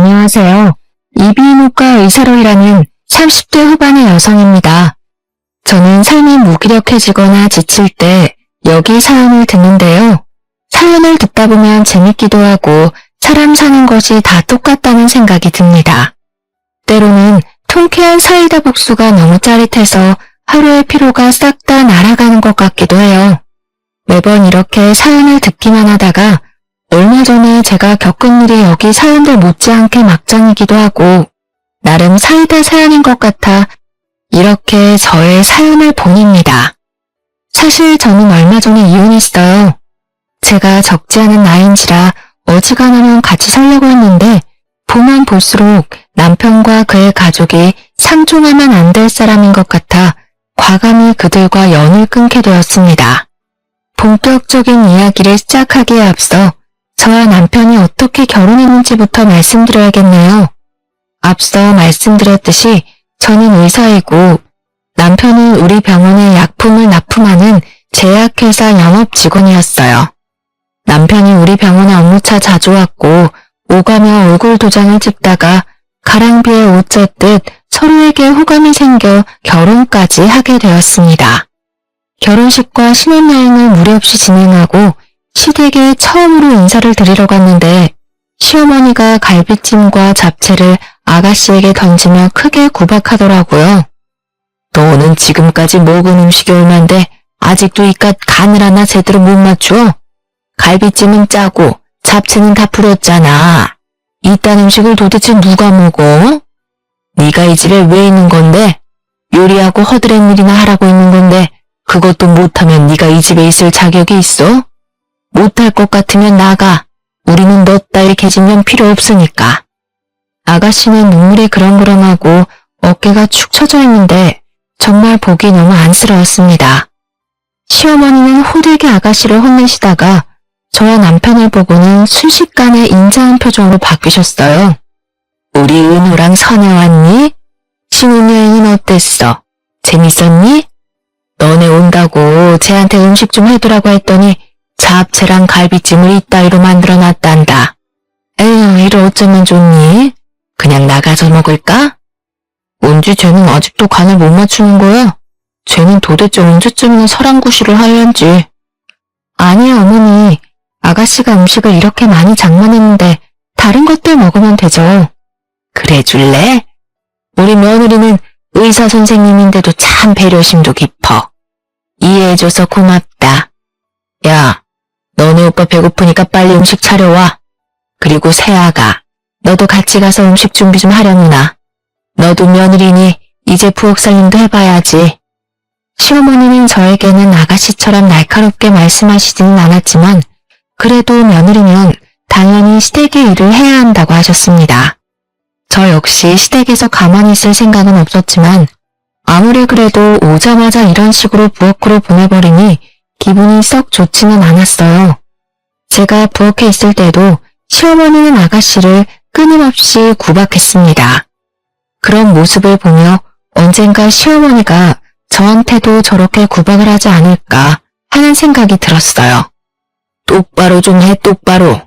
안녕하세요. 이비인후과 의사로 일하는 30대 후반의 여성입니다. 저는 삶이 무기력해지거나 지칠 때 여기 사연을 듣는데요. 사연을 듣다 보면 재밌기도 하고 사람 사는 것이 다 똑같다는 생각이 듭니다. 때로는 통쾌한 사이다 복수가 너무 짜릿해서 하루의 피로가 싹 다 날아가는 것 같기도 해요. 매번 이렇게 사연을 듣기만 하다가 얼마 전에 제가 겪은 일이 여기 사연들 못지않게 막장이기도 하고 나름 사이다 사연인 것 같아 이렇게 저의 사연을 보냅니다. 사실 저는 얼마 전에 이혼했어요. 제가 적지 않은 나이인지라 어지간하면 같이 살려고 했는데 보면 볼수록 남편과 그의 가족이 상종하면 안 될 사람인 것 같아 과감히 그들과 연을 끊게 되었습니다. 본격적인 이야기를 시작하기에 앞서 저와 남편이 어떻게 결혼했는지부터 말씀드려야겠네요. 앞서 말씀드렸듯이 저는 의사이고 남편은 우리 병원에 약품을 납품하는 제약회사 영업 직원이었어요. 남편이 우리 병원에 업무차 자주 왔고 오가며 얼굴 도장을 찍다가 가랑비에 옷 젖듯 서로에게 호감이 생겨 결혼까지 하게 되었습니다. 결혼식과 신혼여행을 무리 없이 진행하고 시댁에 처음으로 인사를 드리러 갔는데 시어머니가 갈비찜과 잡채를 아가씨에게 던지며 크게 구박하더라고요. 너는 지금까지 먹은 음식이 얼만데 아직도 이깟 간을 하나 제대로 못 맞춰? 갈비찜은 짜고 잡채는 다 불었잖아. 이딴 음식을 도대체 누가 먹어? 네가 이 집에 왜 있는 건데? 요리하고 허드렛 일이나 하라고 있는 건데 그것도 못하면 네가 이 집에 있을 자격이 있어? 못할 것 같으면 나가. 우리는 너 따위 계집년 필요 없으니까. 아가씨는 눈물이 그렁그렁하고 어깨가 축 처져 있는데 정말 보기 너무 안쓰러웠습니다. 시어머니는 호되게 아가씨를 혼내시다가 저와 남편을 보고는 순식간에 인자한 표정으로 바뀌셨어요. 우리 은우랑 선해 왔니? 신혼여행은 어땠어? 재밌었니? 너네 온다고 쟤한테 음식 좀 해두라고 했더니 잡채랑 갈비찜을 이따위로 만들어놨단다. 에휴, 이를 어쩌면 좋니? 그냥 나가서 먹을까? 뭔지 쟤는 아직도 간을 못 맞추는 거야? 쟤는 도대체 언제쯤이나 사랑구실을 하려는지. 아니야 어머니, 아가씨가 음식을 이렇게 많이 장만했는데 다른 것들 먹으면 되죠. 그래 줄래? 우리 며느리는 의사 선생님인데도 참 배려심도 깊어. 이해해줘서 고맙다. 야, 너네 오빠 배고프니까 빨리 음식 차려와. 그리고 세아가, 너도 같이 가서 음식 준비 좀 하려느나. 너도 며느리니 이제 부엌 살림도 해봐야지. 시어머니는 저에게는 아가씨처럼 날카롭게 말씀하시지는 않았지만 그래도 며느리면 당연히 시댁의 일을 해야 한다고 하셨습니다. 저 역시 시댁에서 가만히 있을 생각은 없었지만 아무리 그래도 오자마자 이런 식으로 부엌으로 보내버리니 기분이 썩 좋지는 않았어요. 제가 부엌에 있을 때도 시어머니는 아가씨를 끊임없이 구박했습니다. 그런 모습을 보며 언젠가 시어머니가 저한테도 저렇게 구박을 하지 않을까 하는 생각이 들었어요. 똑바로 좀 해 똑바로.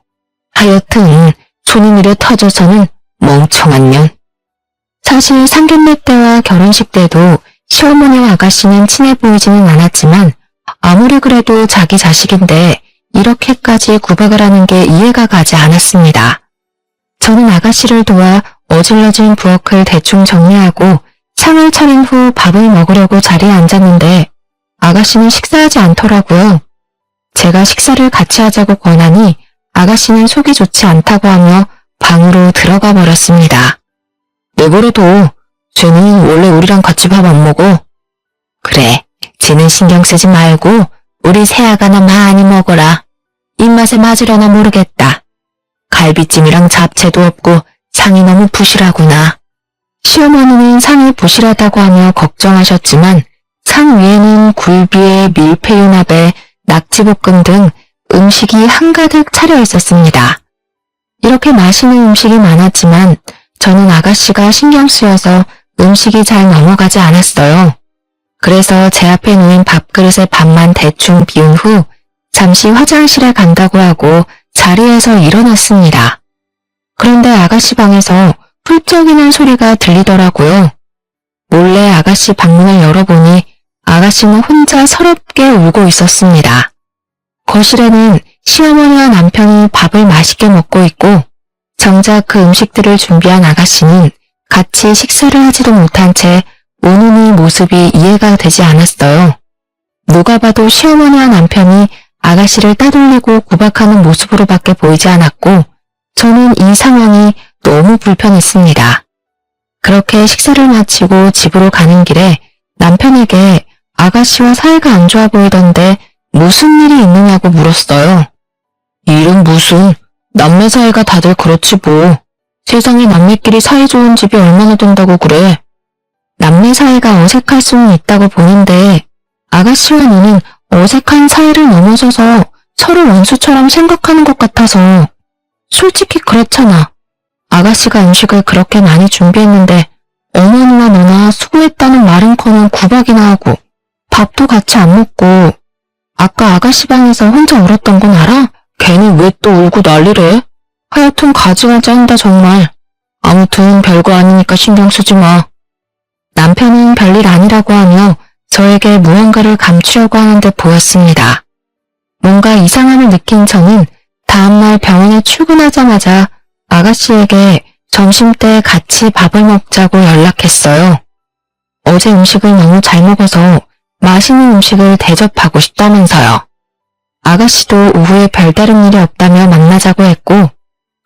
하여튼 손이 느려 터져서는 멍청한 년. 사실 상견례 때와 결혼식 때도 시어머니와 아가씨는 친해 보이지는 않았지만 아무리 그래도 자기 자식인데 이렇게까지 구박을 하는 게 이해가 가지 않았습니다. 저는 아가씨를 도와 어질러진 부엌을 대충 정리하고 상을 차린 후 밥을 먹으려고 자리에 앉았는데 아가씨는 식사하지 않더라고요. 제가 식사를 같이 하자고 권하니 아가씨는 속이 좋지 않다고 하며 방으로 들어가 버렸습니다. 내버려둬. 쟤는 원래 우리랑 같이 밥 안 먹어. 그래, 쟤는 신경 쓰지 말고 우리 세아가나 많이 먹어라. 입맛에 맞으려나 모르겠다. 갈비찜이랑 잡채도 없고 상이 너무 부실하구나. 시어머니는 상이 부실하다고 하며 걱정하셨지만 상 위에는 굴비에 밀푀유나베, 낙지볶음 등 음식이 한가득 차려 있었습니다. 이렇게 맛있는 음식이 많았지만 저는 아가씨가 신경 쓰여서 음식이 잘 넘어가지 않았어요. 그래서 제 앞에 놓인 밥그릇에 밥만 대충 비운 후 잠시 화장실에 간다고 하고 자리에서 일어났습니다. 그런데 아가씨 방에서 훌쩍이는 소리가 들리더라고요. 몰래 아가씨 방문을 열어보니 아가씨는 혼자 서럽게 울고 있었습니다. 거실에는 시어머니와 남편이 밥을 맛있게 먹고 있고 정작 그 음식들을 준비한 아가씨는 같이 식사를 하지도 못한 채 우는 이 모습이 이해가 되지 않았어요. 누가 봐도 시어머니와 남편이 아가씨를 따돌리고 구박하는 모습으로밖에 보이지 않았고 저는 이 상황이 너무 불편했습니다. 그렇게 식사를 마치고 집으로 가는 길에 남편에게 아가씨와 사이가 안 좋아 보이던데 무슨 일이 있느냐고 물었어요. 일은 무슨, 남매 사이가 다들 그렇지 뭐. 세상에 남매끼리 사이 좋은 집이 얼마나 된다고 그래. 남매 사이가 어색할 수는 있다고 보는데 아가씨와 너는 어색한 사이를 넘어서서 서로 원수처럼 생각하는 것 같아서. 솔직히 그렇잖아. 아가씨가 음식을 그렇게 많이 준비했는데 어머니와 너나 수고했다는 말은커녕 구박이나 하고 밥도 같이 안 먹고. 아까 아가씨 방에서 혼자 울었던 건 알아? 괜히 왜 또 울고 난리래? 하여튼 가지가지 한다 정말. 아무튼 별거 아니니까 신경 쓰지 마. 남편은 별일 아니라고 하며 저에게 무언가를 감추려고 하는 듯 보였습니다. 뭔가 이상함을 느낀 저는 다음날 병원에 출근하자마자 아가씨에게 점심때 같이 밥을 먹자고 연락했어요. 어제 음식을 너무 잘 먹어서 맛있는 음식을 대접하고 싶다면서요. 아가씨도 오후에 별다른 일이 없다며 만나자고 했고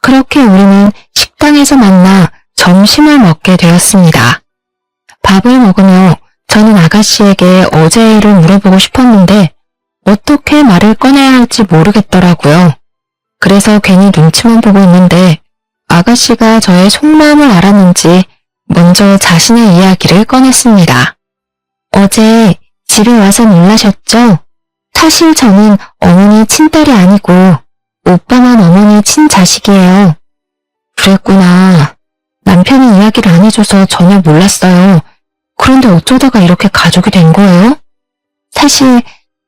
그렇게 우리는 식당에서 만나 점심을 먹게 되었습니다. 밥을 먹으며 저는 아가씨에게 어제의 일을 물어보고 싶었는데 어떻게 말을 꺼내야 할지 모르겠더라고요. 그래서 괜히 눈치만 보고 있는데 아가씨가 저의 속마음을 알았는지 먼저 자신의 이야기를 꺼냈습니다. 어제 집에 와서 놀라셨죠? 사실 저는 어머니 친딸이 아니고 오빠만 어머니 친자식이에요. 그랬구나. 남편이 이야기를 안 해줘서 전혀 몰랐어요. 그런데 어쩌다가 이렇게 가족이 된 거예요? 사실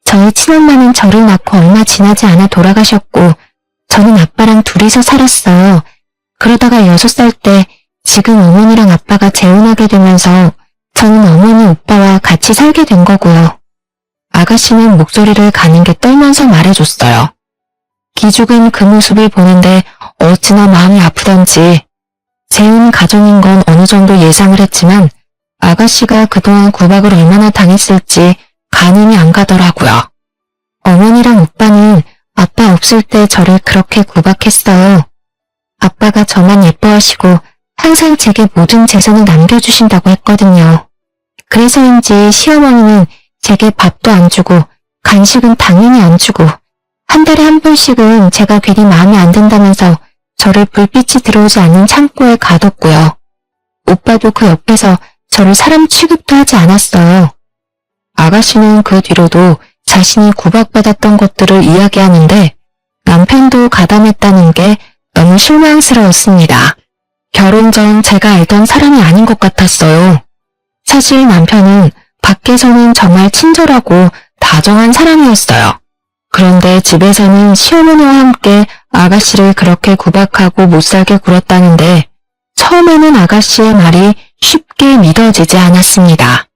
저희 친엄마는 저를 낳고 얼마 지나지 않아 돌아가셨고 저는 아빠랑 둘이서 살았어요. 그러다가 6살 때 지금 어머니랑 아빠가 재혼하게 되면서 저는 어머니 오빠와 같이 살게 된 거고요. 아가씨는 목소리를 가늘게 떨면서 말해줬어요. 기죽은 그 모습을 보는데 어찌나 마음이 아프던지. 재혼 가정인 건 어느 정도 예상을 했지만 아가씨가 그동안 구박을 얼마나 당했을지 가늠이 안 가더라고요. 어머니랑 오빠는 아빠 없을 때 저를 그렇게 구박했어요. 아빠가 저만 예뻐하시고 항상 제게 모든 재산을 남겨주신다고 했거든요. 그래서인지 시어머니는 제게 밥도 안 주고 간식은 당연히 안 주고 한 달에 한 번씩은 제가 괜히 마음에 안 든다면서 저를 불빛이 들어오지 않는 창고에 가뒀고요. 오빠도 그 옆에서 저를 사람 취급도 하지 않았어요. 아가씨는 그 뒤로도 자신이 구박받았던 것들을 이야기하는데 남편도 가담했다는 게 너무 실망스러웠습니다. 결혼 전 제가 알던 사람이 아닌 것 같았어요. 사실 남편은 밖에서는 정말 친절하고 다정한 사람이었어요. 그런데 집에서는 시어머니와 함께 아가씨를 그렇게 구박하고 못살게 굴었다는데 처음에는 아가씨의 말이 쉽게 믿어지지 않았습니다.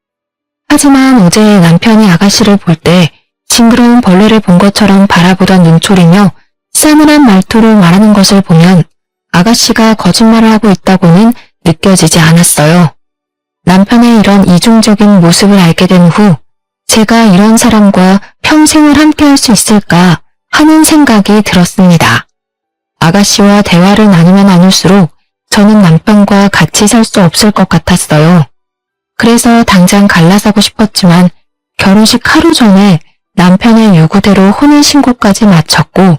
하지만 어제 남편이 아가씨를 볼 때 징그러운 벌레를 본 것처럼 바라보던 눈초리며 싸늘한 말투로 말하는 것을 보면 아가씨가 거짓말을 하고 있다고는 느껴지지 않았어요. 남편의 이런 이중적인 모습을 알게 된 후 제가 이런 사람과 평생을 함께할 수 있을까 하는 생각이 들었습니다. 아가씨와 대화를 나누면 나눌수록 저는 남편과 같이 살 수 없을 것 같았어요. 그래서 당장 갈라서고 싶었지만 결혼식 하루 전에 남편의 요구대로 혼인신고까지 마쳤고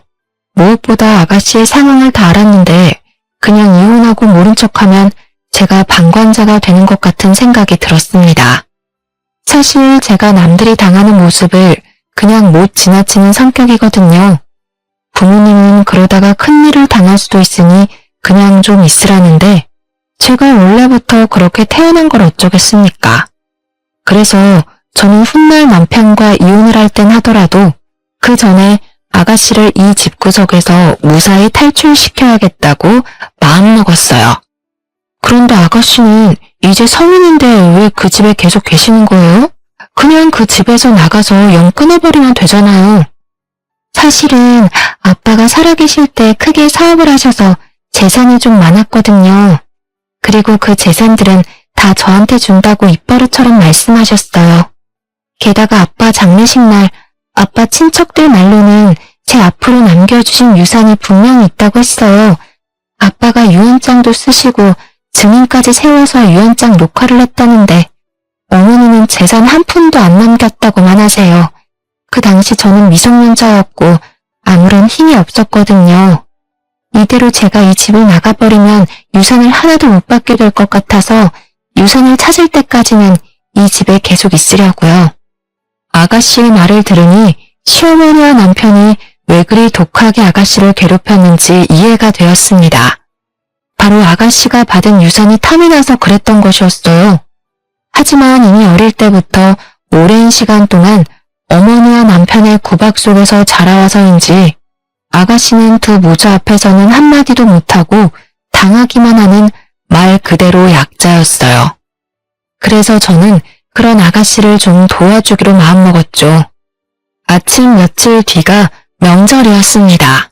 무엇보다 아가씨의 상황을 다 알았는데 그냥 이혼하고 모른 척하면 제가 방관자가 되는 것 같은 생각이 들었습니다. 사실 제가 남들이 당하는 모습을 그냥 못 지나치는 성격이거든요. 부모님은 그러다가 큰일을 당할 수도 있으니 그냥 좀 있으라는데 제가 원래부터 그렇게 태어난 걸 어쩌겠습니까? 그래서 저는 훗날 남편과 이혼을 할 땐 하더라도 그 전에 아가씨를 이 집구석에서 무사히 탈출시켜야겠다고 마음먹었어요. 그런데 아가씨는 이제 성인인데 왜 그 집에 계속 계시는 거예요? 그냥 그 집에서 나가서 영 끊어버리면 되잖아요. 사실은 아빠가 살아계실 때 크게 사업을 하셔서 재산이 좀 많았거든요. 그리고 그 재산들은 다 저한테 준다고 입버릇처럼 말씀하셨어요. 게다가 아빠 장례식 날, 아빠 친척들 말로는 제 앞으로 남겨주신 유산이 분명히 있다고 했어요. 아빠가 유언장도 쓰시고 증인까지 세워서 유언장 녹화를 했다는데 어머니는 재산 한 푼도 안 남겼다고만 하세요. 그 당시 저는 미성년자였고 아무런 힘이 없었거든요. 이대로 제가 이 집을 나가버리면 유산을 하나도 못 받게 될 것 같아서 유산을 찾을 때까지는 이 집에 계속 있으려고요. 아가씨의 말을 들으니 시어머니와 남편이 왜 그리 독하게 아가씨를 괴롭혔는지 이해가 되었습니다. 바로 아가씨가 받은 유산이 탐이 나서 그랬던 것이었어요. 하지만 이미 어릴 때부터 오랜 시간 동안 어머니와 남편의 구박 속에서 자라와서인지 아가씨는 두 모자 앞에서는 한마디도 못하고 당하기만 하는 말 그대로 약자였어요. 그래서 저는 그런 아가씨를 좀 도와주기로 마음먹었죠. 아침 며칠 뒤가 명절이었습니다.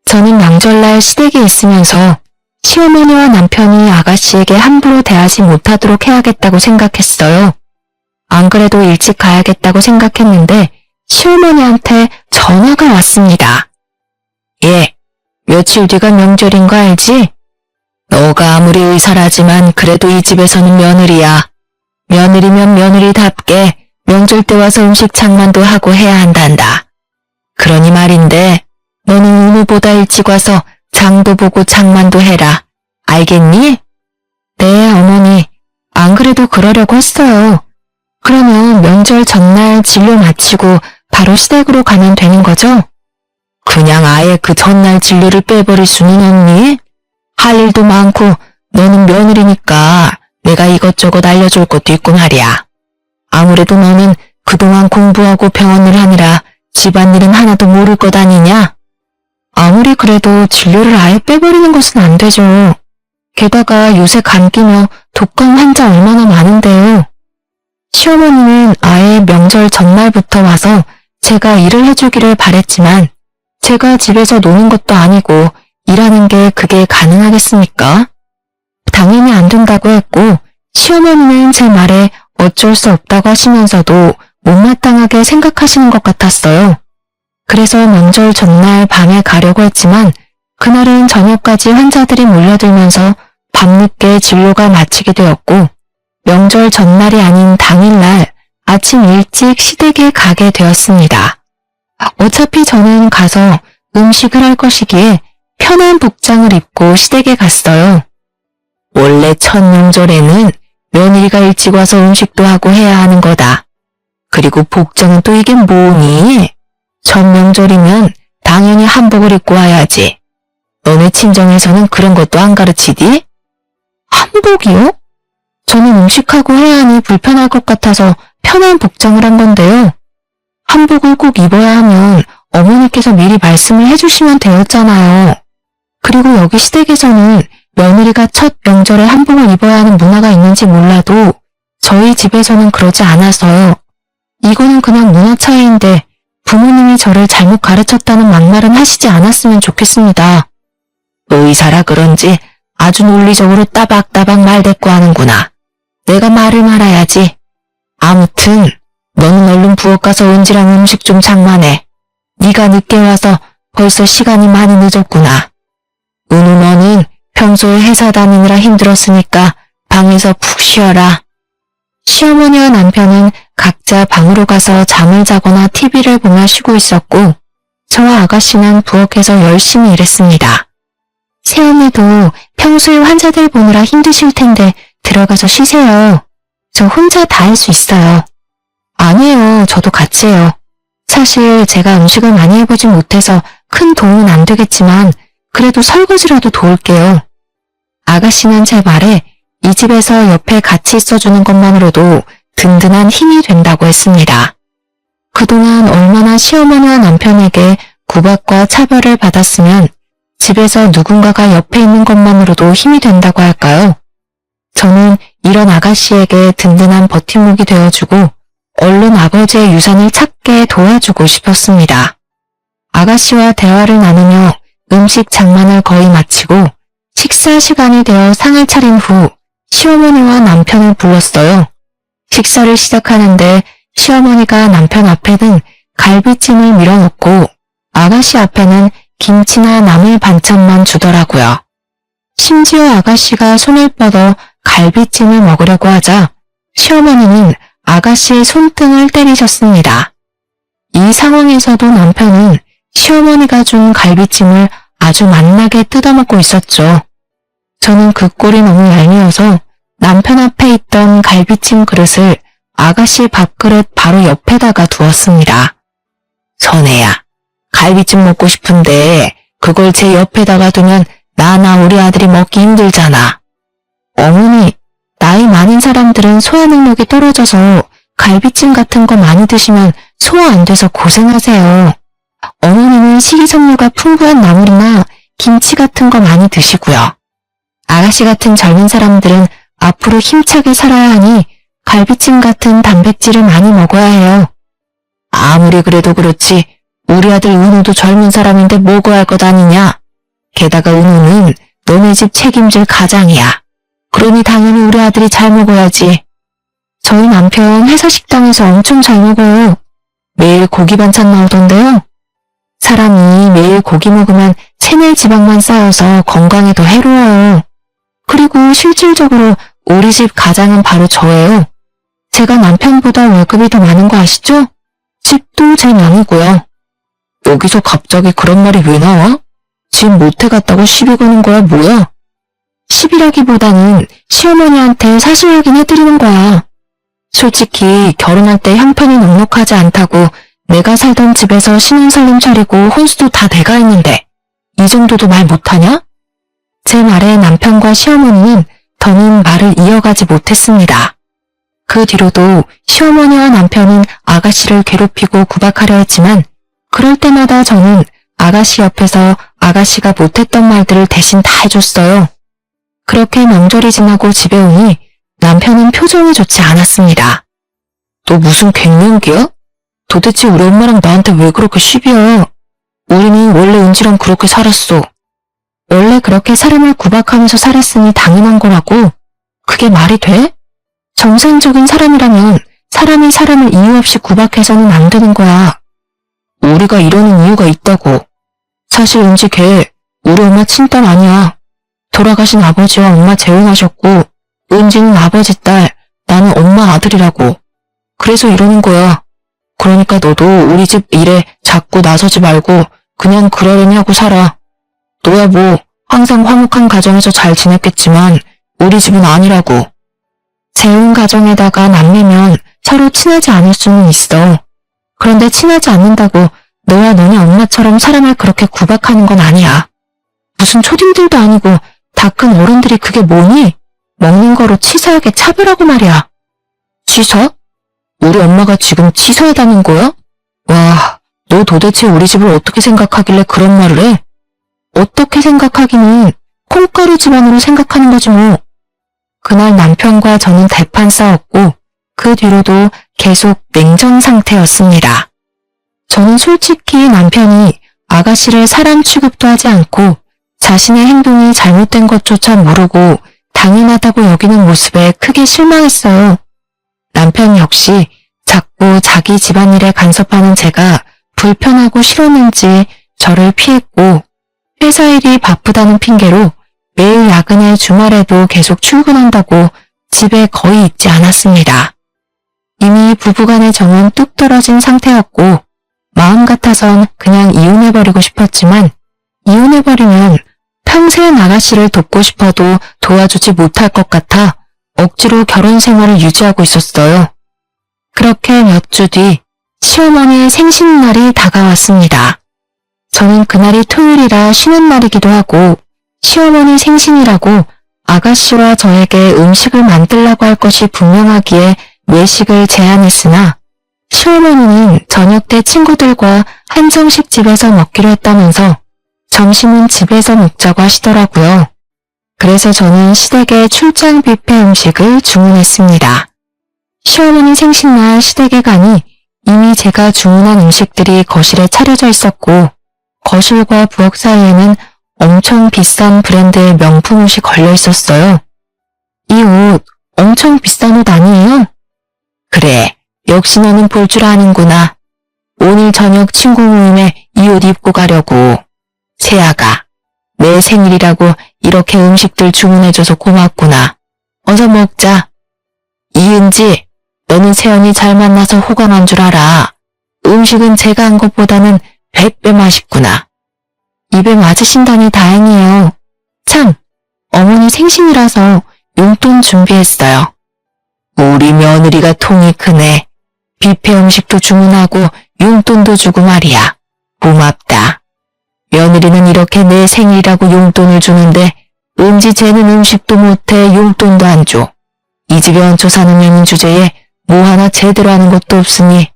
저는 명절날 시댁에 있으면서 시어머니와 남편이 아가씨에게 함부로 대하지 못하도록 해야겠다고 생각했어요. 안 그래도 일찍 가야겠다고 생각했는데 시어머니한테 전화가 왔습니다. 예, 며칠 뒤가 명절인 거 알지? 너가 아무리 의사라지만 그래도 이 집에서는 며느리야. 며느리면 며느리답게 명절 때 와서 음식 장만도 하고 해야 한단다. 그러니 말인데 너는 의무보다 일찍 와서 장도 보고 장만도 해라. 알겠니? 네, 어머니. 안 그래도 그러려고 했어요. 그러면 명절 전날 진료 마치고 바로 시댁으로 가면 되는 거죠? 그냥 아예 그 전날 진료를 빼버릴 수는 없니? 할 일도 많고 너는 며느리니까 내가 이것저것 알려줄 것도 있고 말이야. 아무래도 너는 그동안 공부하고 병원을 하느라 집안일은 하나도 모를 것 아니냐? 아무리 그래도 진료를 아예 빼버리는 것은 안 되죠. 게다가 요새 감기며 독감 환자 얼마나 많은데요. 시어머니는 아예 명절 전날부터 와서 제가 일을 해주기를 바랬지만 제가 집에서 노는 것도 아니고 일하는 게 그게 가능하겠습니까? 당연히 안 된다고 했고 시어머니는 제 말에 어쩔 수 없다고 하시면서도 못마땅하게 생각하시는 것 같았어요. 그래서 명절 전날 밤에 가려고 했지만 그날은 저녁까지 환자들이 몰려들면서 밤늦게 진료가 마치게 되었고 명절 전날이 아닌 당일날 아침 일찍 시댁에 가게 되었습니다. 어차피 저는 가서 음식을 할 것이기에 편한 복장을 입고 시댁에 갔어요. 원래 첫 명절에는 며느리가 일찍 와서 음식도 하고 해야 하는 거다. 그리고 복장은 또 이게 뭐니? 첫 명절이면 당연히 한복을 입고 와야지. 너네 친정에서는 그런 것도 안 가르치디? 한복이요? 저는 음식하고 해야 하니 불편할 것 같아서 편한 복장을 한 건데요. 한복을 꼭 입어야 하면 어머니께서 미리 말씀을 해주시면 되었잖아요. 그리고 여기 시댁에서는 며느리가 첫 명절에 한복을 입어야 하는 문화가 있는지 몰라도 저희 집에서는 그러지 않아서요. 이거는 그냥 문화 차이인데 부모님이 저를 잘못 가르쳤다는 막말은 하시지 않았으면 좋겠습니다. 의사라 그런지 아주 논리적으로 따박따박 말대꾸하는구나. 내가 말을 말아야지. 아무튼 너는 얼른 부엌 가서 은지랑 음식 좀 장만해. 네가 늦게 와서 벌써 시간이 많이 늦었구나. 은우 너는 평소에 회사 다니느라 힘들었으니까 방에서 푹 쉬어라. 시어머니와 남편은 각자 방으로 가서 잠을 자거나 TV를 보며 쉬고 있었고 저와 아가씨는 부엌에서 열심히 일했습니다. 새언니도 평소에 환자들 보느라 힘드실 텐데 들어가서 쉬세요. 저 혼자 다 할 수 있어요. 아니에요. 저도 같이 해요. 사실 제가 음식을 많이 해보지 못해서 큰 도움은 안 되겠지만 그래도 설거지라도 도울게요. 아가씨는 제 말에 이 집에서 옆에 같이 있어주는 것만으로도 든든한 힘이 된다고 했습니다. 그동안 얼마나 시어머니와 남편에게 구박과 차별을 받았으면 집에서 누군가가 옆에 있는 것만으로도 힘이 된다고 할까요? 저는 이런 아가씨에게 든든한 버팀목이 되어주고 얼른 아버지의 유산을 찾게 도와주고 싶었습니다. 아가씨와 대화를 나누며 음식 장만을 거의 마치고 식사 시간이 되어 상을 차린 후 시어머니와 남편을 불렀어요. 식사를 시작하는데 시어머니가 남편 앞에는 갈비찜을 밀어놓고 아가씨 앞에는 김치나 나물 반찬만 주더라고요. 심지어 아가씨가 손을 뻗어 갈비찜을 먹으려고 하자 시어머니는 아가씨의 손등을 때리셨습니다. 이 상황에서도 남편은 시어머니가 준 갈비찜을 아주 맛나게 뜯어먹고 있었죠. 저는 그 꼴이 너무 얄미워서 남편 앞에 있던 갈비찜 그릇을 아가씨 밥그릇 바로 옆에다가 두었습니다. 선혜야, 갈비찜 먹고 싶은데 그걸 제 옆에다가 두면 나나 우리 아들이 먹기 힘들잖아. 어머니, 나이 많은 사람들은 소화 능력이 떨어져서 갈비찜 같은 거 많이 드시면 소화 안 돼서 고생하세요. 어머니는 식이섬유가 풍부한 나물이나 김치 같은 거 많이 드시고요. 아가씨 같은 젊은 사람들은 앞으로 힘차게 살아야 하니 갈비찜 같은 단백질을 많이 먹어야 해요. 아무리 그래도 그렇지 우리 아들 은우도 젊은 사람인데 먹어야 할 것 아니냐. 게다가 은우는 너네 집 책임질 가장이야. 그러니 당연히 우리 아들이 잘 먹어야지. 저희 남편 회사 식당에서 엄청 잘 먹어요. 매일 고기 반찬 나오던데요. 사람이 매일 고기 먹으면 체내 지방만 쌓여서 건강에 더 해로워요. 그리고 실질적으로 우리 집 가장은 바로 저예요. 제가 남편보다 월급이 더 많은 거 아시죠? 집도 제 명이고요. 여기서 갑자기 그런 말이 왜 나와? 집 못해갔다고 시비 거는 거야 뭐야? 시비라기보다는 시어머니한테 사실 확인해드리는 거야. 솔직히 결혼할 때 형편이 넉넉하지 않다고 내가 살던 집에서 신혼살림 차리고 혼수도 다 내가 했는데 이 정도도 말 못하냐? 제 말에 남편과 시어머니는 더는 말을 이어가지 못했습니다. 그 뒤로도 시어머니와 남편은 아가씨를 괴롭히고 구박하려 했지만 그럴 때마다 저는 아가씨 옆에서 아가씨가 못했던 말들을 대신 다 해줬어요. 그렇게 명절이 지나고 집에 오니 남편은 표정이 좋지 않았습니다. 너 무슨 갱년기야? 도대체 우리 엄마랑 나한테 왜 그렇게 시비야? 우리는 원래 은지랑 그렇게 살았어. 원래 그렇게 사람을 구박하면서 살았으니 당연한 거라고. 그게 말이 돼? 정상적인 사람이라면 사람이 사람을 이유 없이 구박해서는 안 되는 거야. 우리가 이러는 이유가 있다고. 사실 은지 걔 우리 엄마 친딸 아니야. 돌아가신 아버지와 엄마 재혼하셨고 은지는 아버지 딸, 나는 엄마 아들이라고. 그래서 이러는 거야. 그러니까 너도 우리 집 일에 자꾸 나서지 말고 그냥 그러려니 하고 살아. 너야 뭐 항상 화목한 가정에서 잘 지냈겠지만 우리 집은 아니라고. 재혼 가정에다가 남매면 서로 친하지 않을 수는 있어. 그런데 친하지 않는다고 너와 너네 엄마처럼 사람을 그렇게 구박하는 건 아니야. 무슨 초딩들도 아니고 다 큰 어른들이 그게 뭐니? 먹는 거로 치사하게 차별하고 말이야. 치사? 우리 엄마가 지금 치사하다는 거야? 와, 너 도대체 우리 집을 어떻게 생각하길래 그런 말을 해? 어떻게 생각하기는 콩가루 집안으로 생각하는 거지 뭐. 그날 남편과 저는 대판 싸웠고 그 뒤로도 계속 냉전 상태였습니다. 저는 솔직히 남편이 아가씨를 사람 취급도 하지 않고 자신의 행동이 잘못된 것조차 모르고 당연하다고 여기는 모습에 크게 실망했어요. 남편 역시 자꾸 자기 집안일에 간섭하는 제가 불편하고 싫었는지 저를 피했고 회사 일이 바쁘다는 핑계로 매일 야근에 주말에도 계속 출근한다고 집에 거의 있지 않았습니다. 이미 부부간의 정은 뚝 떨어진 상태였고 마음 같아선 그냥 이혼해버리고 싶었지만 이혼해버리면 평생 아가씨를 돕고 싶어도 도와주지 못할 것 같아 억지로 결혼 생활을 유지하고 있었어요. 그렇게 몇 주 뒤 시어머니의 생신날이 다가왔습니다. 저는 그날이 토요일이라 쉬는 날이기도 하고 시어머니 생신이라고 아가씨와 저에게 음식을 만들라고 할 것이 분명하기에 외식을 제안했으나 시어머니는 저녁 때 친구들과 한정식 집에서 먹기로 했다면서 점심은 집에서 먹자고 하시더라고요. 그래서 저는 시댁에 출장 뷔페 음식을 주문했습니다. 시어머니 생신날 시댁에 가니 이미 제가 주문한 음식들이 거실에 차려져 있었고 거실과 부엌 사이에는 엄청 비싼 브랜드의 명품 옷이 걸려 있었어요. 이 옷 엄청 비싼 옷 아니에요? 그래, 역시 너는 볼 줄 아는구나. 오늘 저녁 친구 모임에 이 옷 입고 가려고. 세아가, 내 생일이라고 이렇게 음식들 주문해줘서 고맙구나. 어서 먹자. 이은지, 너는 세연이 잘 만나서 호감한 줄 알아. 음식은 제가 한 것보다는 100배 맛있구나. 입에 맞으신다니 다행이에요. 참, 어머니 생신이라서 용돈 준비했어요. 우리 며느리가 통이 크네. 뷔페 음식도 주문하고 용돈도 주고 말이야. 고맙다. 며느리는 이렇게 내 생일이라고 용돈을 주는데 은지 쟤는 음식도 못해 용돈도 안 줘. 이 집에 얹혀 사는 년인 주제에 뭐 하나 제대로 하는 것도 없으니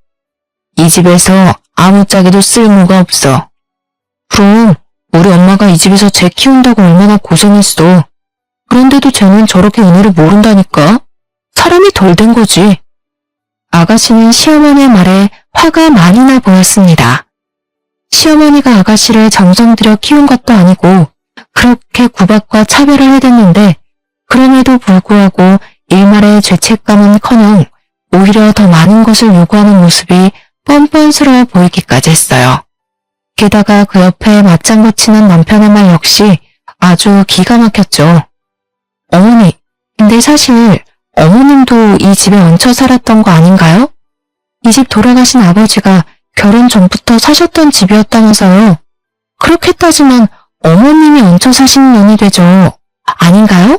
이 집에서 아무짝에도 쓸모가 없어. 그럼 우리 엄마가 이 집에서 쟤 키운다고 얼마나 고생했어. 그런데도 쟤는 저렇게 은혜를 모른다니까. 사람이 덜 된 거지. 아가씨는 시어머니의 말에 화가 많이 나 보였습니다. 시어머니가 아가씨를 정성 들여 키운 것도 아니고 그렇게 구박과 차별을 해댔는데 그럼에도 불구하고 일말의 죄책감은커녕 오히려 더 많은 것을 요구하는 모습이 뻔뻔스러워 보이기까지 했어요. 게다가 그 옆에 맞장구 치는 남편의 말 역시 아주 기가 막혔죠. 어머니, 근데 사실 어머님도 이 집에 얹혀 살았던 거 아닌가요? 이 집 돌아가신 아버지가 결혼 전부터 사셨던 집이었다면서요. 그렇게 따지면 어머님이 얹혀 사시는 년이 되죠. 아닌가요?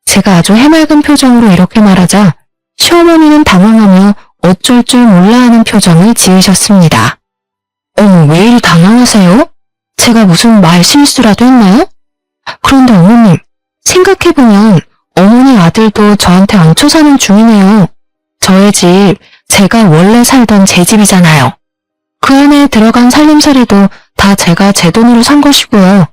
제가 아주 해맑은 표정으로 이렇게 말하자 시어머니는 당황하며 어쩔 줄 몰라 하는 표정을 지으셨습니다. 어머, 왜 이리 당황하세요? 제가 무슨 말실수라도 했나요? 그런데 어머님, 생각해보면 어머니 아들도 저한테 얹혀 사는 중이네요. 저의 집, 제가 원래 살던 제 집이잖아요. 그 안에 들어간 살림살이도 다 제가 제 돈으로 산 것이고요.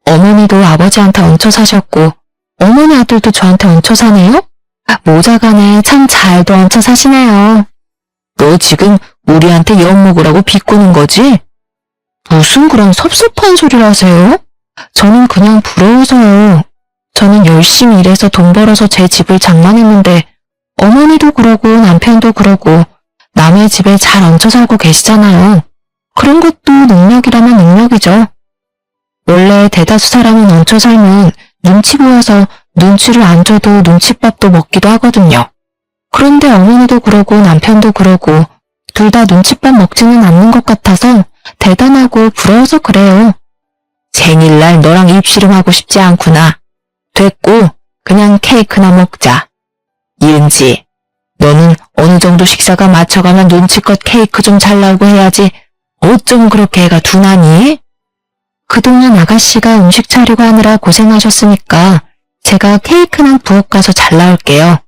어머니도 아버지한테 얹혀 사셨고 어머니 아들도 저한테 얹혀 사네요? 모자간에 참 잘도 얹혀 사시네요. 너 지금 우리한테 엿먹으라고 비꼬는 거지? 무슨 그런 섭섭한 소리를 하세요? 저는 그냥 부러워서요. 저는 열심히 일해서 돈 벌어서 제 집을 장만했는데 어머니도 그러고 남편도 그러고 남의 집에 잘 얹혀 살고 계시잖아요. 그런 것도 능력이라면 능력이죠. 원래 대다수 사람은 얹혀 살면 눈치 보여서 눈치를 안 줘도 눈칫밥도 먹기도 하거든요. 그런데 어머니도 그러고 남편도 그러고 둘 다 눈칫밥 먹지는 않는 것 같아서 대단하고 부러워서 그래요. 생일날 너랑 입씨름하고 싶지 않구나. 됐고 그냥 케이크나 먹자. 이은지, 너는 어느 정도 식사가 맞춰가면 눈치껏 케이크 좀 잘 나오고 해야지 어쩜 그렇게 애가 둔하니? 그동안 아가씨가 음식 차리고 하느라 고생하셨으니까 제가 케이크는 부엌 가서 잘 나올게요.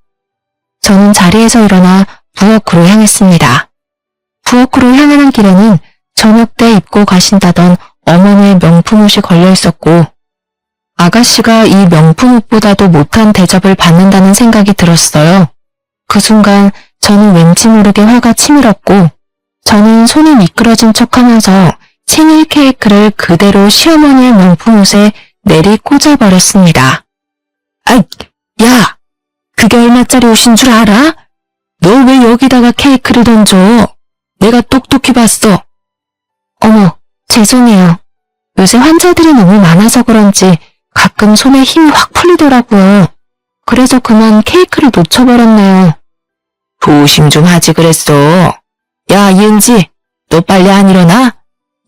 저는 자리에서 일어나 부엌으로 향했습니다. 부엌으로 향하는 길에는 저녁 때 입고 가신다던 어머니의 명품 옷이 걸려 있었고 아가씨가 이 명품 옷보다도 못한 대접을 받는다는 생각이 들었어요. 그 순간 저는 왠지 모르게 화가 치밀었고 저는 손이 미끄러진 척하면서 생일 케이크를 그대로 시어머니의 명품 옷에 내리 꽂아버렸습니다. 아이, 야! 그게 얼마짜리 옷인 줄 알아? 너 왜 여기다가 케이크를 던져? 내가 똑똑히 봤어. 어머, 죄송해요. 요새 환자들이 너무 많아서 그런지 가끔 손에 힘이 확 풀리더라고요. 그래서 그만 케이크를 놓쳐버렸네요. 조심 좀 하지 그랬어. 야, 이은지, 너 빨리 안 일어나?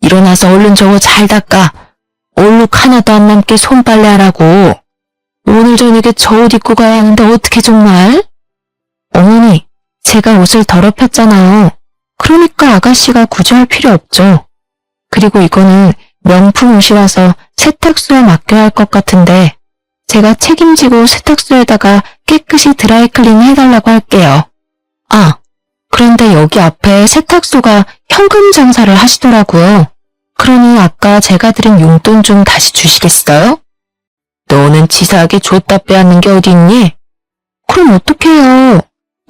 일어나서 얼른 저거 잘 닦아. 얼룩 하나도 안 남게 손빨래 하라고. 오늘 저녁에 저 옷 입고 가야 하는데 어떻게 정말? 어머니, 제가 옷을 더럽혔잖아요. 그러니까 아가씨가 굳이 할 필요 없죠. 그리고 이거는 명품 옷이라서 세탁소에 맡겨야 할 것 같은데 제가 책임지고 세탁소에다가 깨끗이 드라이클린 해달라고 할게요. 아, 그런데 여기 앞에 세탁소가 현금 장사를 하시더라고요. 그러니 아까 제가 드린 용돈 좀 다시 주시겠어요? 너는 치사하게 줬다 빼앗는 게 어디 있니? 그럼 어떡해요?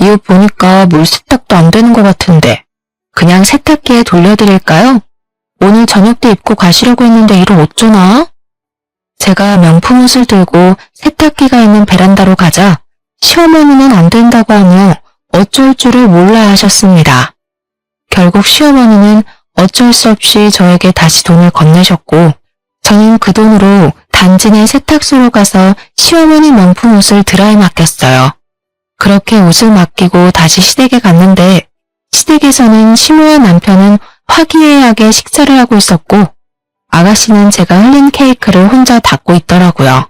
이 옷 보니까 물 세탁도 안 되는 것 같은데. 그냥 세탁기에 돌려드릴까요? 오늘 저녁 때 입고 가시려고 했는데 이를 어쩌나? 제가 명품 옷을 들고 세탁기가 있는 베란다로 가자 시어머니는 안 된다고 하며 어쩔 줄을 몰라 하셨습니다. 결국 시어머니는 어쩔 수 없이 저에게 다시 돈을 건네셨고 저는 그 돈으로 단지 내 세탁소로 가서 시어머니 명품 옷을 드라이 맡겼어요. 그렇게 옷을 맡기고 다시 시댁에 갔는데 시댁에서는 시모와 남편은 화기애애하게 식사를 하고 있었고 아가씨는 제가 흘린 케이크를 혼자 닦고 있더라고요.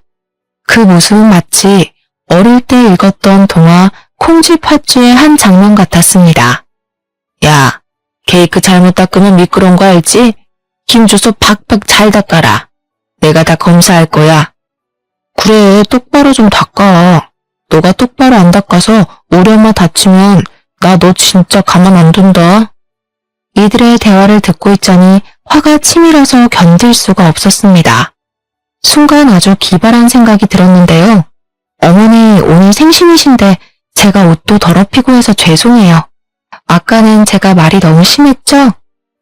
그 모습은 마치 어릴 때 읽었던 동화 콩쥐팥쥐의 한 장면 같았습니다. 야, 케이크 잘못 닦으면 미끄러운 거 알지? 힘줘서 팍팍 잘 닦아라. 내가 다 검사할 거야. 그래, 똑바로 좀 닦아. 너가 똑바로 안 닦아서 우리 엄마 다치면 나 너 진짜 가만 안 둔다. 이들의 대화를 듣고 있자니 화가 치밀어서 견딜 수가 없었습니다. 순간 아주 기발한 생각이 들었는데요. 어머니 오늘 생신이신데 제가 옷도 더럽히고 해서 죄송해요. 아까는 제가 말이 너무 심했죠?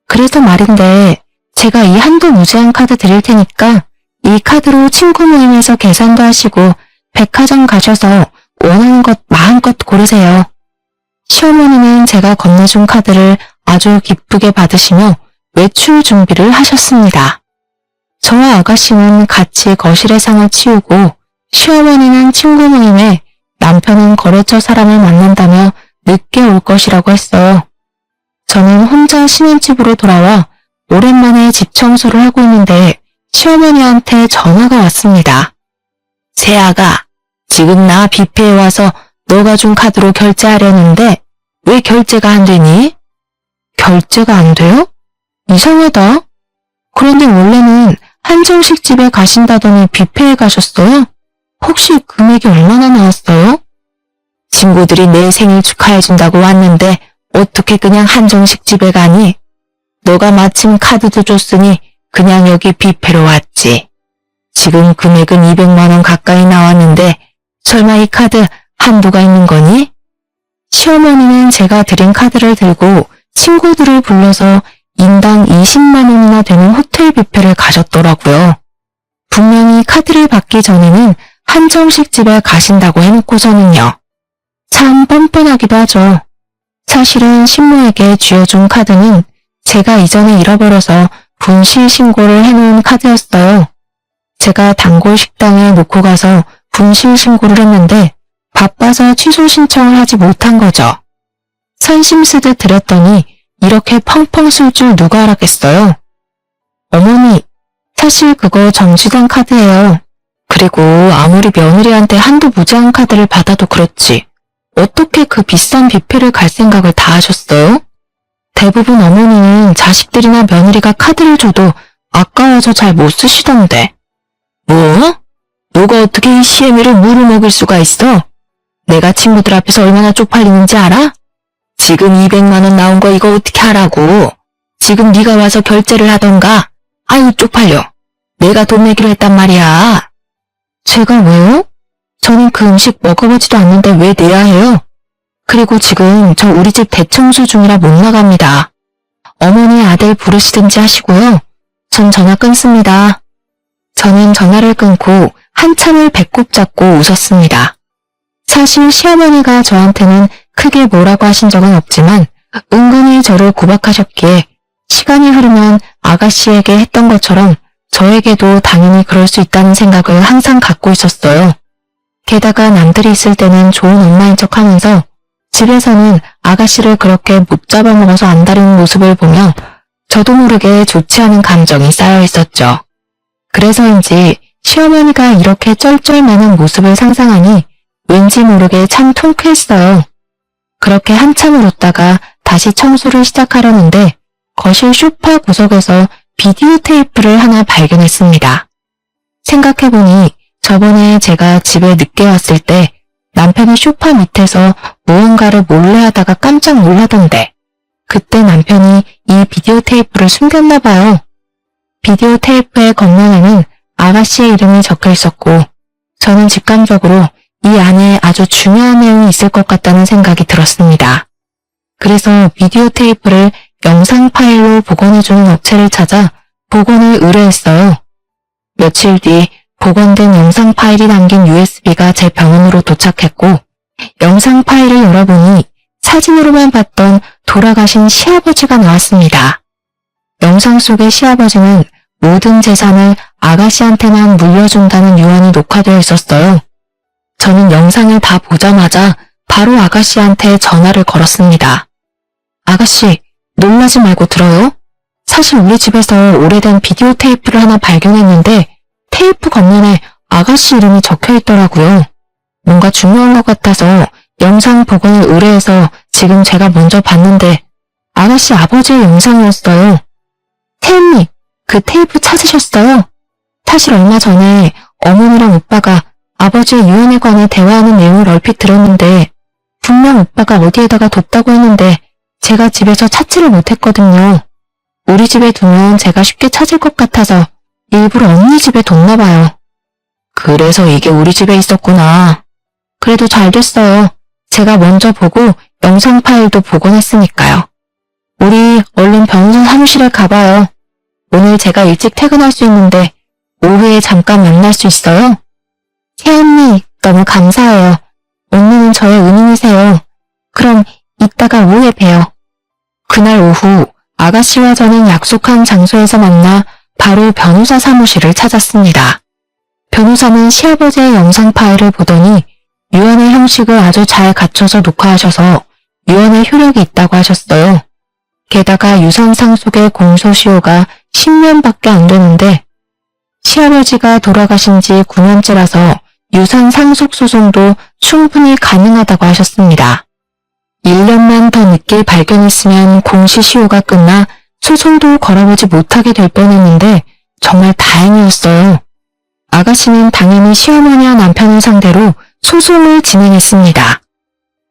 그래서 말인데 제가 이 한도 무제한 카드 드릴 테니까 이 카드로 친구 모임에서 계산도 하시고 백화점 가셔서 원하는 것 마음껏 고르세요. 시어머니는 제가 건네준 카드를 아주 기쁘게 받으시며 외출 준비를 하셨습니다. 저와 아가씨는 같이 거실의 상을 치우고 시어머니는 친구 모임에 남편은 거래처 사람을 만난다며 늦게 올 것이라고 했어요. 저는 혼자 신혼집으로 돌아와 오랜만에 집 청소를 하고 있는데 시어머니한테 전화가 왔습니다. 새아가, 지금 나 뷔페에 와서 너가 준 카드로 결제하려는데 왜 결제가 안 되니? 결제가 안 돼요? 이상하다. 그런데 원래는 한정식 집에 가신다더니 뷔페에 가셨어요? 혹시 금액이 얼마나 나왔어요? 친구들이 내 생일 축하해준다고 왔는데 어떻게 그냥 한정식 집에 가니? 너가 마침 카드도 줬으니 그냥 여기 뷔페로 왔지. 지금 금액은 200만 원 가까이 나왔는데 설마 이 카드 한도가 있는 거니? 시어머니는 제가 드린 카드를 들고 친구들을 불러서 인당 20만 원이나 되는 호텔 뷔페를 가셨더라고요. 분명히 카드를 받기 전에는 한정식 집에 가신다고 해놓고서는요. 참 뻔뻔하기도 하죠. 사실은 신모에게 쥐어준 카드는 제가 이전에 잃어버려서 분실 신고를 해놓은 카드였어요. 제가 단골 식당에 놓고 가서 분실 신고를 했는데 바빠서 취소 신청을 하지 못한 거죠. 선심 쓰듯 드렸더니 이렇게 펑펑 쓸 줄 누가 알았겠어요? 어머니, 사실 그거 정지된 카드예요. 그리고 아무리 며느리한테 한도 무제한 카드를 받아도 그렇지. 어떻게 그 비싼 뷔페를 갈 생각을 다 하셨어요? 대부분 어머니는 자식들이나 며느리가 카드를 줘도 아까워서 잘 못 쓰시던데. 뭐? 너가 어떻게 이 시애미를 물을 먹일 수가 있어? 내가 친구들 앞에서 얼마나 쪽팔리는지 알아? 지금 200만 원 나온 거 이거 어떻게 하라고? 지금 네가 와서 결제를 하던가? 아유 쪽팔려. 내가 돈 내기로 했단 말이야. 제가 왜요? 저는 그 음식 먹어보지도 않는데 왜 내야 해요? 그리고 지금 저 우리 집 대청소 중이라 못 나갑니다. 어머니 아들 부르시든지 하시고요. 전 전화 끊습니다. 저는 전화를 끊고 한참을 배꼽 잡고 웃었습니다. 사실 시어머니가 저한테는 크게 뭐라고 하신 적은 없지만 은근히 저를 구박하셨기에 시간이 흐르면 아가씨에게 했던 것처럼 저에게도 당연히 그럴 수 있다는 생각을 항상 갖고 있었어요. 게다가 남들이 있을 때는 좋은 엄마인 척하면서 집에서는 아가씨를 그렇게 못 잡아먹어서 안달인 모습을 보며 저도 모르게 좋지 않은 감정이 쌓여 있었죠. 그래서인지 시어머니가 이렇게 쩔쩔매는 모습을 상상하니 왠지 모르게 참 통쾌했어요. 그렇게 한참을 웃다가 다시 청소를 시작하려는데 거실 소파 구석에서 비디오 테이프를 하나 발견했습니다. 생각해보니 저번에 제가 집에 늦게 왔을 때 남편이 소파 밑에서 무언가를 몰래 하다가 깜짝 놀라던데 그때 남편이 이 비디오 테이프를 숨겼나 봐요. 비디오 테이프의 겉면에는 아가씨의 이름이 적혀 있었고 저는 직감적으로 이 안에 아주 중요한 내용이 있을 것 같다는 생각이 들었습니다. 그래서 비디오 테이프를 영상 파일로 복원해주는 업체를 찾아 복원을 의뢰했어요. 며칠 뒤 복원된 영상 파일이 담긴 USB가 제 병원으로 도착했고 영상 파일을 열어보니 사진으로만 봤던 돌아가신 시아버지가 나왔습니다. 영상 속의 시아버지는 모든 재산을 아가씨한테만 물려준다는 유언이 녹화되어 있었어요. 저는 영상을 다 보자마자 바로 아가씨한테 전화를 걸었습니다. 아가씨, 놀라지 말고 들어요. 사실 우리 집에서 오래된 비디오 테이프를 하나 발견했는데 테이프 겉면에 아가씨 이름이 적혀 있더라고요. 뭔가 중요한 것 같아서 영상 복원을 의뢰해서 지금 제가 먼저 봤는데 아가씨 아버지의 영상이었어요. 태연님, 그 테이프 찾으셨어요? 사실 얼마 전에 어머니랑 오빠가 아버지의 유언에 관해 대화하는 내용을 얼핏 들었는데 분명 오빠가 어디에다가 뒀다고 했는데 제가 집에서 찾지를 못했거든요. 우리 집에 두면 제가 쉽게 찾을 것 같아서 일부러 언니 집에 뒀나 봐요. 그래서 이게 우리 집에 있었구나. 그래도 잘 됐어요. 제가 먼저 보고 영상 파일도 복원했으니까요. 우리 얼른 변호사 사무실에 가봐요. 오늘 제가 일찍 퇴근할 수 있는데 오후에 잠깐 만날 수 있어요? 태연님, 너무 감사해요. 언니는 저의 은인이세요. 그럼 이따가 오후에 봬요. 그날 오후 아가씨와 저는 약속한 장소에서 만나 바로 변호사 사무실을 찾았습니다. 변호사는 시아버지의 영상 파일을 보더니 유언의 형식을 아주 잘 갖춰서 녹화하셔서 유언의 효력이 있다고 하셨어요. 게다가 유산 상속의 공소시효가 10년밖에 안 되는데 시아버지가 돌아가신 지 9년째라서 유산 상속 소송도 충분히 가능하다고 하셨습니다. 1년만 더 늦게 발견했으면 공시시효가 끝나 소송도 걸어보지 못하게 될 뻔했는데 정말 다행이었어요. 아가씨는 당연히 시어머니와 남편을 상대로 소송을 진행했습니다.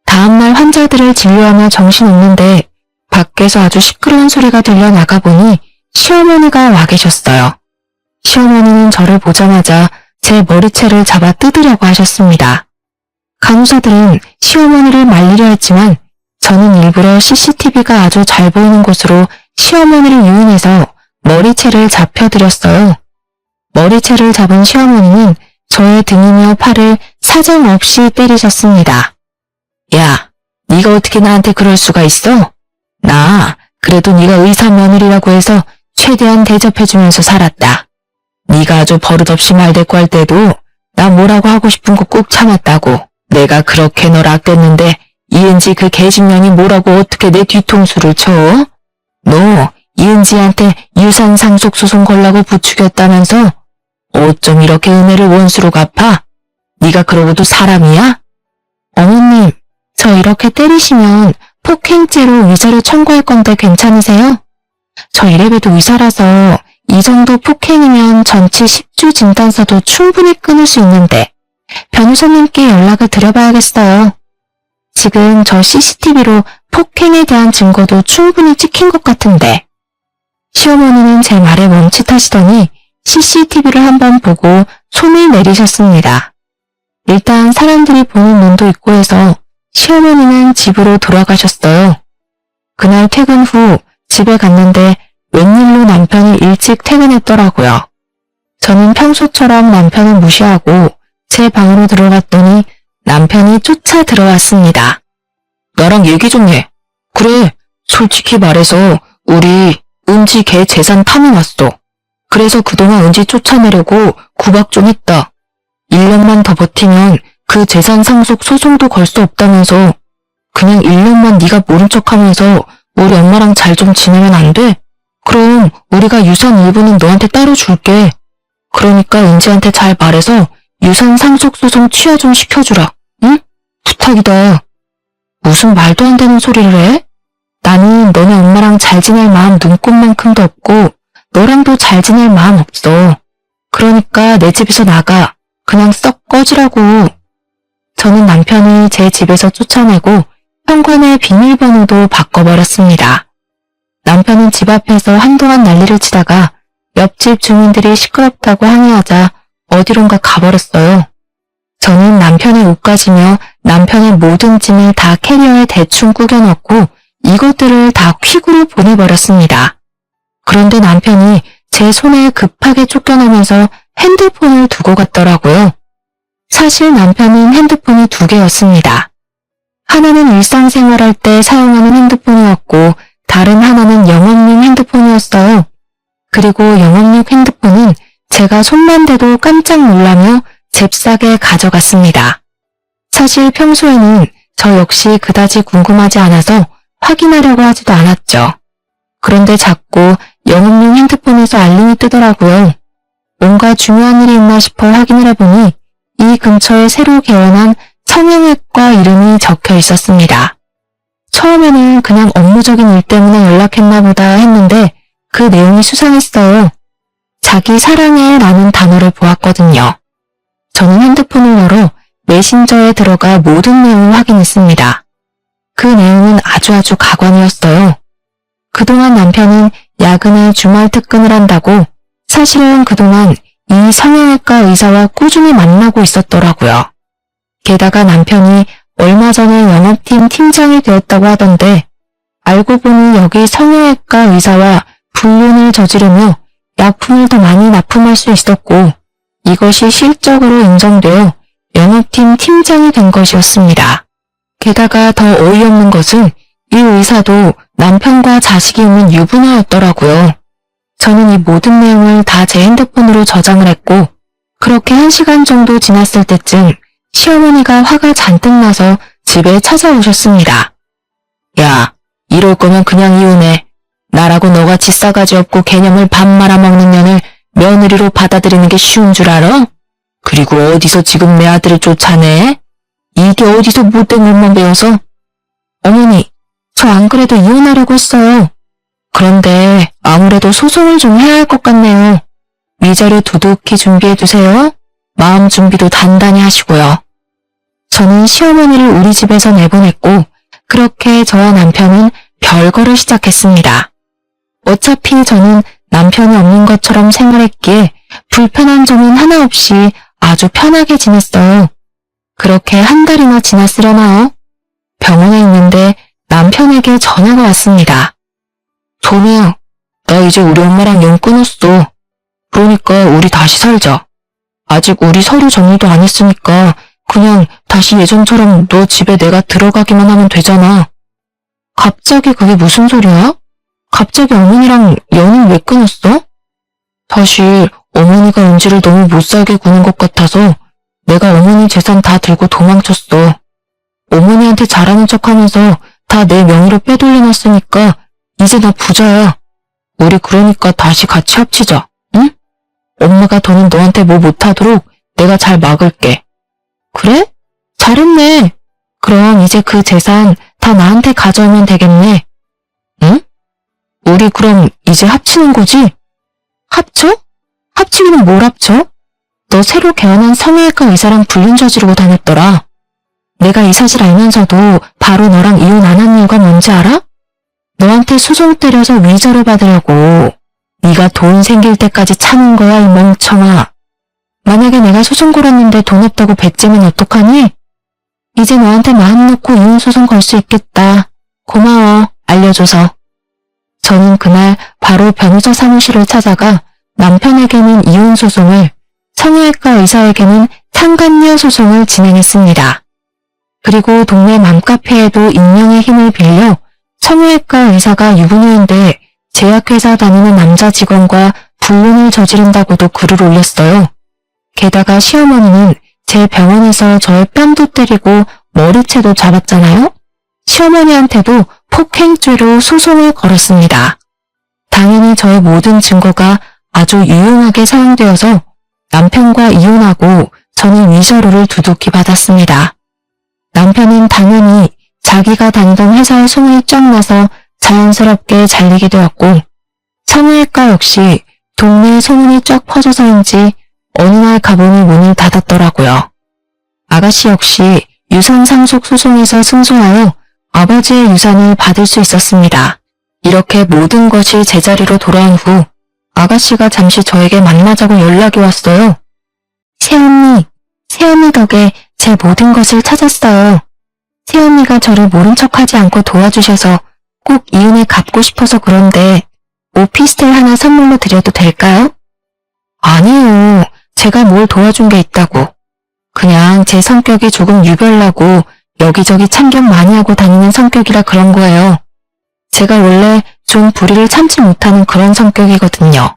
다음날 환자들을 진료하며 정신없는데 밖에서 아주 시끄러운 소리가 들려 나가보니 시어머니가 와 계셨어요. 시어머니는 저를 보자마자 제 머리채를 잡아 뜯으려고 하셨습니다. 간호사들은 시어머니를 말리려 했지만 저는 일부러 CCTV가 아주 잘 보이는 곳으로 시어머니를 유인해서 머리채를 잡혀드렸어요. 머리채를 잡은 시어머니는 저의 등이며 팔을 사정없이 때리셨습니다. 야, 네가 어떻게 나한테 그럴 수가 있어? 나 그래도 네가 의사 며느리라고 해서 최대한 대접해주면서 살았다. 네가 아주 버릇없이 말대꾸 할 때도 나 뭐라고 하고 싶은 거 꼭 참았다고. 내가 그렇게 널 아꼈는데 이은지 그 개집년이 뭐라고 어떻게 내 뒤통수를 쳐? 너 이은지한테 유산 상속 소송 걸라고 부추겼다면서? 어쩜 이렇게 은혜를 원수로 갚아? 네가 그러고도 사람이야? 어머님, 저 이렇게 때리시면 폭행죄로 위자료 청구할 건데 괜찮으세요? 저 이래봬도 의사라서 이 정도 폭행이면 전치 10주 진단서도 충분히 끊을 수 있는데 변호사님께 연락을 드려봐야겠어요. 지금 저 CCTV로 폭행에 대한 증거도 충분히 찍힌 것 같은데. 시어머니는 제 말에 멈칫하시더니 CCTV를 한번 보고 손을 내리셨습니다. 일단 사람들이 보는 눈도 있고 해서 시어머니는 집으로 돌아가셨어요. 그날 퇴근 후 집에 갔는데 웬일로 남편이 일찍 퇴근했더라고요. 저는 평소처럼 남편을 무시하고 제 방으로 들어갔더니 남편이 쫓아 들어왔습니다. 나랑 얘기 좀 해. 그래, 솔직히 말해서 우리 은지 걔 재산 탐이 왔어. 그래서 그동안 은지 쫓아내려고 구박 좀 했다. 1년만 더 버티면 그 재산 상속 소송도 걸 수 없다면서 그냥 1년만 네가 모른 척하면서 우리 엄마랑 잘 좀 지내면 안 돼? 그럼 우리가 유산 일부는 너한테 따로 줄게. 그러니까 은지한테 잘 말해서 유산 상속 소송 취하 좀 시켜주라. 응? 부탁이다. 무슨 말도 안 되는 소리를 해? 나는 너네 엄마랑 잘 지낼 마음 눈꼽만큼도 없고 너랑도 잘 지낼 마음 없어. 그러니까 내 집에서 나가. 그냥 썩 꺼지라고. 저는 남편을 제 집에서 쫓아내고 현관의 비밀번호도 바꿔버렸습니다. 남편은 집 앞에서 한동안 난리를 치다가 옆집 주민들이 시끄럽다고 항의하자 어디론가 가버렸어요. 저는 남편의 옷가지며 남편의 모든 짐을 다 캐리어에 대충 꾸겨 넣고 이것들을 다 퀵으로 보내버렸습니다. 그런데 남편이 제 손에 급하게 쫓겨나면서 핸드폰을 두고 갔더라고요. 사실 남편은 핸드폰이 2개였습니다. 하나는 일상생활할 때 사용하는 핸드폰이었고 다른 하나는 영업용 핸드폰이었어요. 그리고 영업용 핸드폰은 제가 손만 대도 깜짝 놀라며 잽싸게 가져갔습니다. 사실 평소에는 저 역시 그다지 궁금하지 않아서 확인하려고 하지도 않았죠. 그런데 자꾸 영업용 핸드폰에서 알림이 뜨더라고요. 뭔가 중요한 일이 있나 싶어 확인을 해보니 이 근처에 새로 개원한 성형외과 이름이 적혀 있었습니다. 처음에는 그냥 업무적인 일 때문에 연락했나 보다 했는데 그 내용이 수상했어요. 자기 사랑해 라는 단어를 보았거든요. 저는 핸드폰을 열어 메신저에 들어가 모든 내용을 확인했습니다. 그 내용은 아주 가관이었어요. 그동안 남편은 야근에 주말 특근을 한다고 사실은 그동안 이 성형외과 의사와 꾸준히 만나고 있었더라고요. 게다가 남편이 얼마 전에 영업팀 팀장이 되었다고 하던데 알고 보니 여기 성형외과 의사와 불륜을 저지르며 약품을 더 많이 납품할 수 있었고 이것이 실적으로 인정되어 영업팀 팀장이 된 것이었습니다. 게다가 더 어이없는 것은 이 의사도 남편과 자식이 있는 유부녀였더라고요. 저는 이 모든 내용을 다 제 핸드폰으로 저장을 했고 그렇게 1시간 정도 지났을 때쯤 시어머니가 화가 잔뜩 나서 집에 찾아오셨습니다. 야, 이럴 거면 그냥 이혼해. 나라고 너같이 싸가지 없고 개념을 밥 말아먹는 년을 며느리로 받아들이는 게 쉬운 줄 알아? 그리고 어디서 지금 내 아들을 쫓아내? 이게 어디서 못된 것만 배워서? 어머니, 저 안 그래도 이혼하려고 했어요. 그런데 아무래도 소송을 좀 해야 할 것 같네요. 위자료 두둑히 준비해두세요. 마음 준비도 단단히 하시고요. 저는 시어머니를 우리 집에서 내보냈고 그렇게 저와 남편은 별거를 시작했습니다. 어차피 저는 남편이 없는 것처럼 생활했기에 불편한 점은 하나 없이 아주 편하게 지냈어요. 그렇게 한 달이나 지났으려나요? 병원에 있는데 남편에게 전화가 왔습니다. 도미야, 나 이제 우리 엄마랑 연 끊었어. 그러니까 우리 다시 살자. 아직 우리 서류 정리도 안 했으니까 그냥 다시 예전처럼 너 집에 내가 들어가기만 하면 되잖아. 갑자기 그게 무슨 소리야? 갑자기 어머니랑 연을 왜 끊었어? 사실 어머니가 은지를 너무 못살게 구는 것 같아서 내가 어머니 재산 다 들고 도망쳤어. 어머니한테 잘하는 척하면서 다 내 명의로 빼돌려놨으니까 이제 나 부자야. 우리 그러니까 다시 같이 합치자, 응? 엄마가 더는 너한테 뭐 못하도록 내가 잘 막을게. 그래? 잘했네. 그럼 이제 그 재산 다 나한테 가져오면 되겠네. 응? 우리 그럼 이제 합치는 거지? 합쳐? 합치기는 뭘 합쳐? 너 새로 개원한 성형외과 의사랑 불륜 저지르고 다녔더라. 내가 이 사실 알면서도 바로 너랑 이혼 안 한 이유가 뭔지 알아? 너한테 소송 때려서 위자료 받으려고. 네가 돈 생길 때까지 참은 거야, 이 멍청아. 만약에 내가 소송 걸었는데 돈 없다고 배째면 어떡하니? 이제 너한테 마음 놓고 이혼 소송 걸 수 있겠다. 고마워, 알려줘서. 저는 그날 바로 변호사 사무실을 찾아가 남편에게는 이혼 소송을, 성형외과 의사에게는 상간녀 소송을 진행했습니다. 그리고 동네 맘카페에도 익명의 힘을 빌려 성형외과 의사가 유부녀인데 제약회사 다니는 남자 직원과 불륜을 저지른다고도 글을 올렸어요. 게다가 시어머니는 제 병원에서 저의 뺨도 때리고 머리채도 잡았잖아요. 시어머니한테도 폭행죄로 소송을 걸었습니다. 당연히 저의 모든 증거가 아주 유용하게 사용되어서 남편과 이혼하고 저는 위자료를 두둑히 받았습니다. 남편은 당연히 자기가 다니던 회사의 소문이 쫙 나서 자연스럽게 잘리게 되었고 성형외과 역시 동네에 소문이 쫙 퍼져서인지 어느 날 가보니 문을 닫았더라고요. 아가씨 역시 유산 상속 소송에서 승소하여 아버지의 유산을 받을 수 있었습니다. 이렇게 모든 것이 제자리로 돌아온 후 아가씨가 잠시 저에게 만나자고 연락이 왔어요. 새언니 덕에 제 모든 것을 찾았어요. 새언니가 저를 모른 척하지 않고 도와주셔서 꼭 이 은혜 갚고 싶어서 그런데 오피스텔 하나 선물로 드려도 될까요? 아니요. 제가 뭘 도와준 게 있다고. 그냥 제 성격이 조금 유별나고 여기저기 참견 많이 하고 다니는 성격이라 그런 거예요. 제가 원래 좀 불의를 참지 못하는 그런 성격이거든요.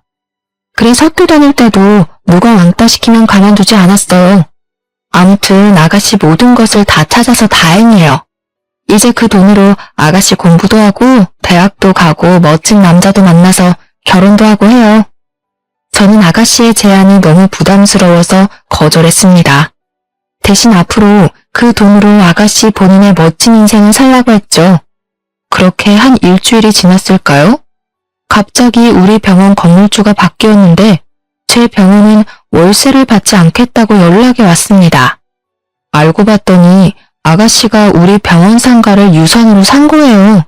그래서 학교 다닐 때도 누가 왕따 시키면 가만두지 않았어요. 아무튼 아가씨 모든 것을 다 찾아서 다행이에요. 이제 그 돈으로 아가씨 공부도 하고 대학도 가고 멋진 남자도 만나서 결혼도 하고 해요. 저는 아가씨의 제안이 너무 부담스러워서 거절했습니다. 대신 앞으로 그 돈으로 아가씨 본인의 멋진 인생을 살라고 했죠. 그렇게 한 일주일이 지났을까요? 갑자기 우리 병원 건물주가 바뀌었는데 제 병원은 월세를 받지 않겠다고 연락이 왔습니다. 알고 봤더니 아가씨가 우리 병원 상가를 유산으로 산 거예요.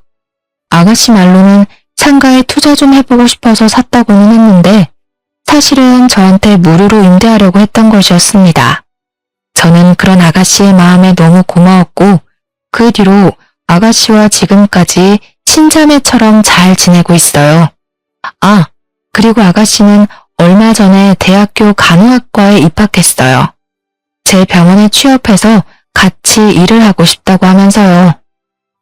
아가씨 말로는 상가에 투자 좀 해보고 싶어서 샀다고는 했는데 사실은 저한테 무료로 임대하려고 했던 것이었습니다. 저는 그런 아가씨의 마음에 너무 고마웠고 그 뒤로 아가씨와 지금까지 친자매처럼 잘 지내고 있어요. 아, 그리고 아가씨는 얼마 전에 대학교 간호학과에 입학했어요. 제 병원에 취업해서 같이 일을 하고 싶다고 하면서요.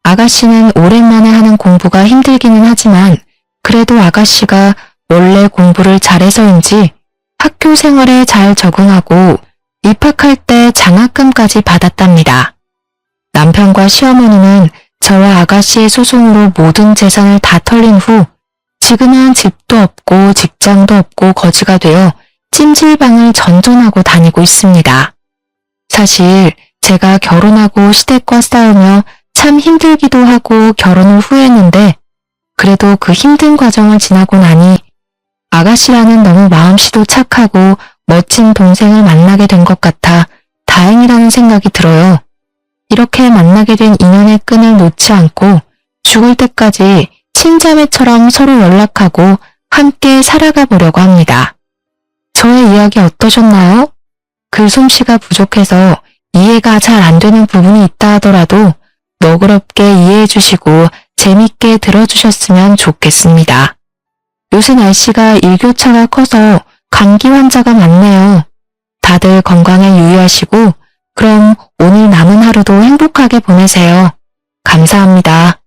아가씨는 오랜만에 하는 공부가 힘들기는 하지만 그래도 아가씨가 원래 공부를 잘해서인지 학교 생활에 잘 적응하고 입학할 때 장학금까지 받았답니다. 남편과 시어머니는 저와 아가씨의 소송으로 모든 재산을 다 털린 후 지금은 집도 없고 직장도 없고 거지가 되어 찜질방을 전전하고 다니고 있습니다. 사실 제가 결혼하고 시댁과 싸우며 참 힘들기도 하고 결혼을 후회했는데 그래도 그 힘든 과정을 지나고 나니 아가씨라는 너무 마음씨도 착하고 멋진 동생을 만나게 된 것 같아 다행이라는 생각이 들어요. 이렇게 만나게 된 인연의 끈을 놓지 않고 죽을 때까지 친자매처럼 서로 연락하고 함께 살아가 보려고 합니다. 저의 이야기 어떠셨나요? 글솜씨가 부족해서 이해가 잘 안 되는 부분이 있다 하더라도 너그럽게 이해해 주시고 재밌게 들어주셨으면 좋겠습니다. 요새 날씨가 일교차가 커서 감기 환자가 많네요. 다들 건강에 유의하시고 그럼 오늘 남은 하루도 행복하게 보내세요. 감사합니다.